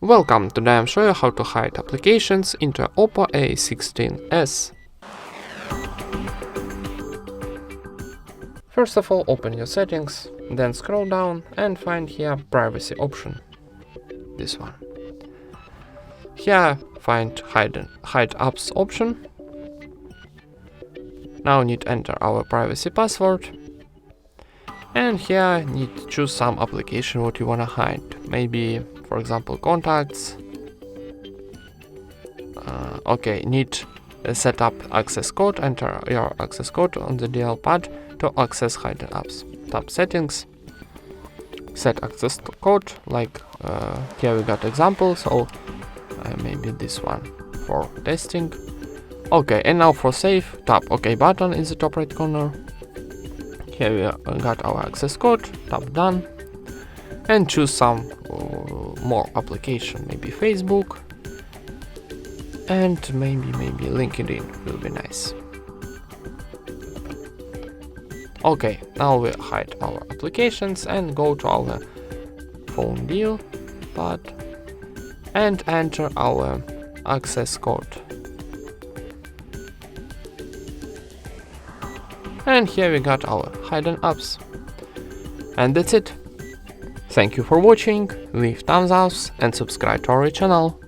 Welcome, today I'm showing you how to hide applications into OPPO A16s. First of all, open your settings, then scroll down and find here privacy option, this one. Here find hide apps option. Now need to enter our privacy password. And here need to choose some application what you wanna hide. Maybe, for example, contacts. Okay, need set up access code. Enter your access code on the DL pad to access hidden apps. Tap settings. Set access code. Like here we got example. So maybe this one for testing. Okay, and now for save. Tap OK button in the top right corner. Here we got our access code, tap done, and choose some more application, maybe Facebook, and maybe LinkedIn will be nice. Okay, now we hide our applications and go to our phone deal pad and enter our access code. And here we got our hidden apps. And that's it. Thank you for watching, leave thumbs up and subscribe to our channel.